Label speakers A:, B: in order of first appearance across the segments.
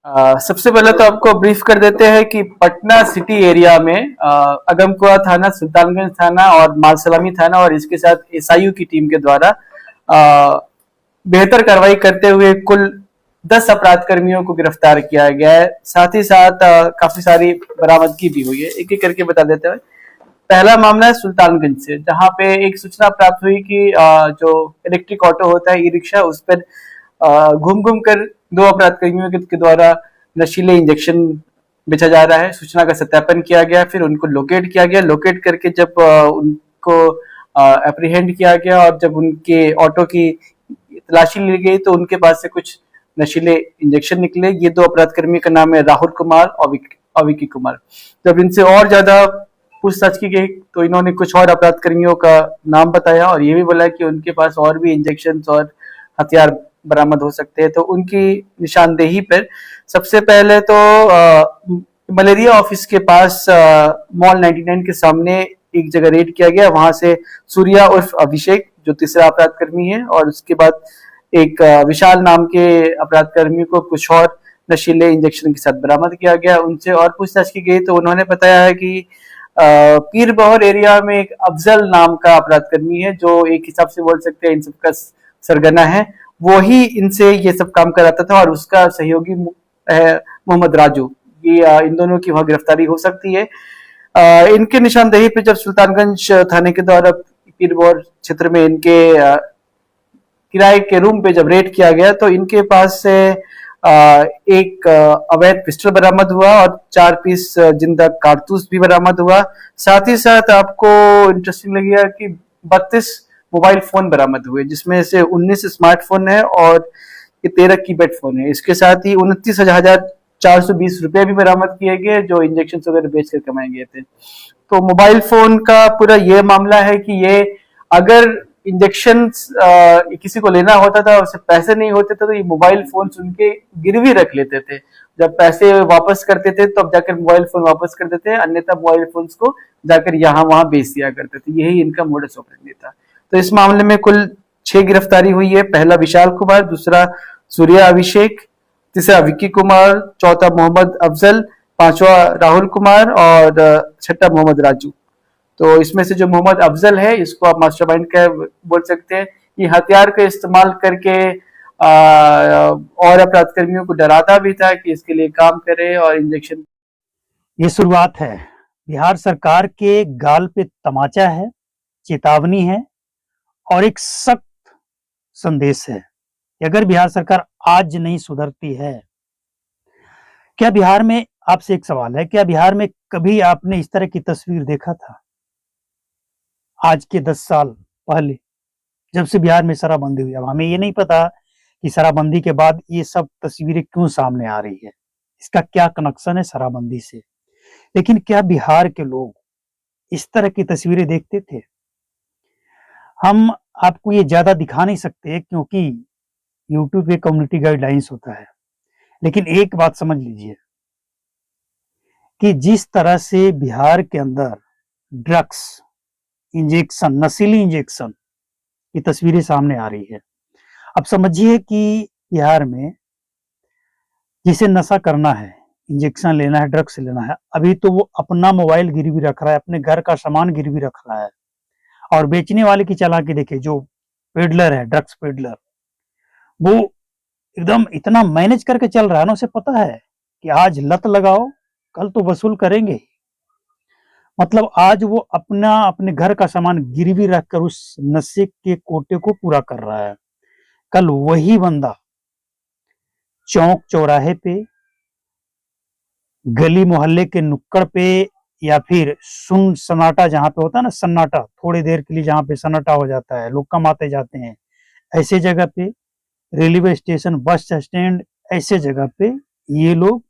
A: सबसे पहले तो आपको ब्रीफ कर देते हैं कि पटना सिटी एरिया में अगमकुआ थाना, सुल्तानगंज थाना और मालसलामी थाना और इसके साथ एसआईयू की टीम के द्वारा अ, बेहतर कार्रवाई करते हुए कुल 10 अपराध कर्मियों को गिरफ्तार किया गया है। साथ ही साथ काफी सारी बरामदगी भी हुई है। एक एक करके बता देते हैं। पहला मामला है सुल्तानगंज से, जहां पे एक सूचना प्राप्त हुई कि जो इलेक्ट्रिक ऑटो होता है, ई रिक्शा, उस पर घूम घूम कर दो अपराध कर्मियों के द्वारा नशीले इंजेक्शन बेचा जा रहा है। सूचना का सत्यापन किया गया, फिर उनको लोकेट किया गया। लोकेट करके जब उनको एप्रीहेंड किया गया और जब उनके ऑटो की तलाशी ली गई तो उनके पास से कुछ नशीले इंजेक्शन निकले। ये दो अपराध कर्मी का नाम है राहुल कुमार और विकी कुमार। जब इनसे और ज्यादा पूछताछ की गई तो इन्होंने कुछ और अपराध कर्मियों का नाम बताया और ये भी बोला कि उनके पास और भी इंजेक्शन और हथियार बरामद हो सकते हैं। तो उनकी निशानदेही पर सबसे पहले तो मलेरिया ऑफिस के पास मॉल 99 के सामने एक जगह रेड किया गया। वहां से सूर्या उर्फ अभिषेक, जो तीसरा अपराध कर्मी है, और उसके बाद एक विशाल नाम के अपराध कर्मी को कुछ और नशीले इंजेक्शन के साथ बरामद किया गया। उनसे और पूछताछ की गई तो उन्होंने बताया है कि पीर बहर एरिया में एक अफजल नाम का अपराध कर्मी है, जो एक हिसाब से बोल सकते हैं इन सबका सरगना है। वो ही इनसे ये सब काम कराता था और उसका सहयोगी है मोहम्मद राजू। ये इन दोनों की वहां गिरफ्तारी हो सकती है। इनके निशानदेही पे जब सुल्तानगंज थाने के द्वारा पीर बहर क्षेत्र में इनके किराए के रूम पे जब रेड किया गया तो इनके पास से एक अवैध पिस्टल बरामद हुआ और 4 पीस जिंदा कारतूस भी बरामद हुआ। साथ ही साथ आपको इंटरेस्टिंग लगेगा कि 32 मोबाइल फोन बरामद हुए, जिसमें से 19 स्मार्टफोन है और ये 13 कीपैड फोन है। इसके साथ ही 29,420 रुपए भी बरामद किए गए, जो इंजेक्शन वगैरह बेचकर कमाए गए थे। तो मोबाइल फोन का पूरा ये मामला है कि ये अगर इंजेक्शन किसी को लेना होता था, उससे पैसे नहीं होते थे, तो ये मोबाइल फोन उनके गिरवी रख लेते थे। जब पैसे वापस करते थे तब जाकर मोबाइल फोन वापस कर देते, अन्यथा मोबाइल फोन को जाकर यहाँ वहां बेच दिया करते थे। यही इनका मोडस ऑपरेंडी था। तो इस मामले में कुल 6 गिरफ्तारी हुई है। पहला विशाल कुमार, दूसरा सूर्या अभिषेक, तीसरा विक्की कुमार, चौथा मोहम्मद अफजल, पांचवा राहुल कुमार और छठा मोहम्मद राजू। तो इसमें से जो मोहम्मद अफजल है, इसको आप मास्टरमाइंड का बोल सकते हैं। ये हथियार का इस्तेमाल करके और अपराध कर्मियों को डराता भी था कि इसके लिए काम करे और इंजेक्शन।
B: ये शुरुआत है। बिहार सरकार के गाल पे तमाचा है, चेतावनी है और एक सख्त संदेश है कि अगर बिहार सरकार आज नहीं सुधरती है, क्या बिहार में, आपसे एक सवाल है, क्या बिहार में कभी आपने इस तरह की तस्वीर देखा था? आज के 10 साल पहले जब से बिहार में शराबबंदी हुई, अब हमें ये नहीं पता कि शराबबंदी के बाद ये सब तस्वीरें क्यों सामने आ रही है, इसका क्या कनेक्शन है शराबबंदी से। लेकिन क्या बिहार के लोग इस तरह की तस्वीरें देखते थे? हम आपको ये ज्यादा दिखा नहीं सकते क्योंकि यूट्यूब पे कम्युनिटी गाइडलाइंस होता है। लेकिन एक बात समझ लीजिए कि जिस तरह से बिहार के अंदर ड्रग्स, इंजेक्शन, नशीली इंजेक्शन की तस्वीरें सामने आ रही है, अब समझिए कि बिहार में जिसे नशा करना है, इंजेक्शन लेना है, ड्रग्स लेना है, अभी तो वो अपना मोबाइल गिरवी रख रहा है, अपने घर का सामान गिरवी रख रहा है। और बेचने वाले की चालाकी देखिए, जो पेडलर है, ड्रग्स पेडलर, वो एकदम इतना मैनेज करके चल रहा है ना, उसे पता है कि आज लत लगाओ, कल तो वसूल करेंगे। मतलब आज वो अपने घर का सामान गिरवी रखकर उस नशे के कोटे को पूरा कर रहा है। कल वही बंदा चौक चौराहे पे, गली मोहल्ले के नुक्कड़ पे, या फिर सुन सन्नाटा जहां पे होता है ना, सन्नाटा, थोड़ी देर के लिए जहां पे सन्नाटा हो जाता है, लोग कमाते जाते हैं, ऐसे जगह पे, रेलवे स्टेशन, बस स्टैंड, ऐसे जगह पे ये लोग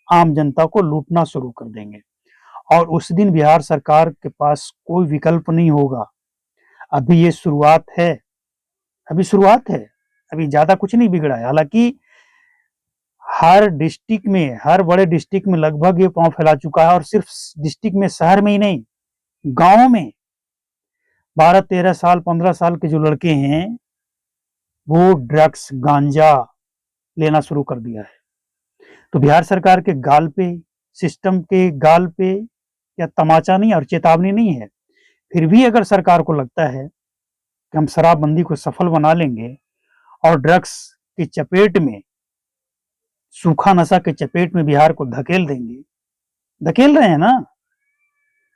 B: आम जनता को लूटना शुरू कर देंगे। और उस दिन बिहार सरकार के पास कोई विकल्प नहीं होगा। अभी ये शुरुआत है, अभी शुरुआत है, अभी ज्यादा कुछ नहीं बिगड़ा है। हालांकि हर डिस्ट्रिक्ट में, हर बड़े डिस्ट्रिक्ट में लगभग ये पांव फैला चुका है। और सिर्फ डिस्ट्रिक्ट में, शहर में ही नहीं, गांव में 12-13 साल, 15 साल के जो लड़के हैं, वो ड्रग्स, गांजा लेना शुरू कर दिया है। तो बिहार सरकार के गाल पे, सिस्टम के गाल पे या तमाचा नहीं और चेतावनी नहीं है। फिर भी अगर सरकार को लगता है कि हम शराबबंदी को सफल बना लेंगे और ड्रग्स की चपेट में, सूखा नशा के चपेट में बिहार को धकेल देंगे, धकेल रहे हैं ना।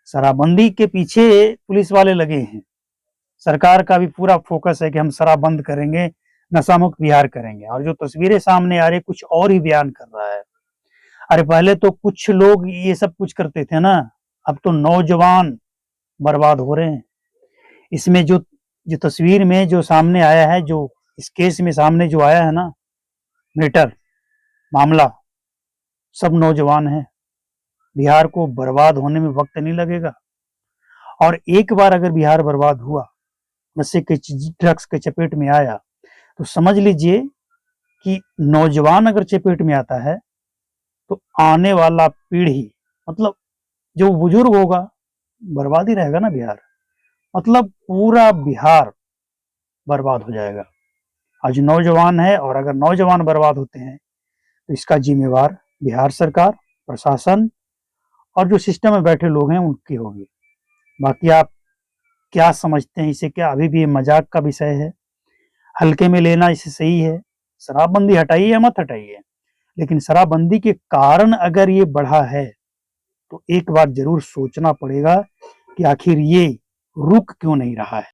B: शराबबंदी के पीछे पुलिस वाले लगे हैं, सरकार का भी पूरा फोकस है कि हम शराब बंद करेंगे, नशा मुक्त बिहार करेंगे। और जो तस्वीरें सामने आ रही, कुछ और ही बयान कर रहा है। अरे पहले तो कुछ लोग ये सब कुछ करते थे ना, अब तो नौजवान बर्बाद हो रहे हैं। इसमें जो जो तस्वीर में जो सामने आया है, जो इस केस में सामने जो आया है ना, मैटर मामला, सब नौजवान है। बिहार को बर्बाद होने में वक्त नहीं लगेगा। और एक बार अगर बिहार बर्बाद हुआ, नशे के ड्रग्स के चपेट में आया, तो समझ लीजिए कि नौजवान अगर चपेट में आता है तो आने वाला पीढ़ी, मतलब जो बुजुर्ग होगा, बर्बाद ही रहेगा ना बिहार। मतलब पूरा बिहार बर्बाद हो जाएगा। आज नौजवान है, और अगर नौजवान बर्बाद होते हैं तो इसका जिम्मेवार बिहार सरकार, प्रशासन और जो सिस्टम में बैठे लोग हैं उनकी होगी। बाकी आप क्या समझते हैं इसे? क्या अभी भी ये मजाक का विषय है? हल्के में लेना इसे सही है? शराबबंदी हटाइए या मत हटाइए, लेकिन शराबबंदी के कारण अगर ये बढ़ा है तो एक बार जरूर सोचना पड़ेगा कि आखिर ये रुक क्यों नहीं रहा है।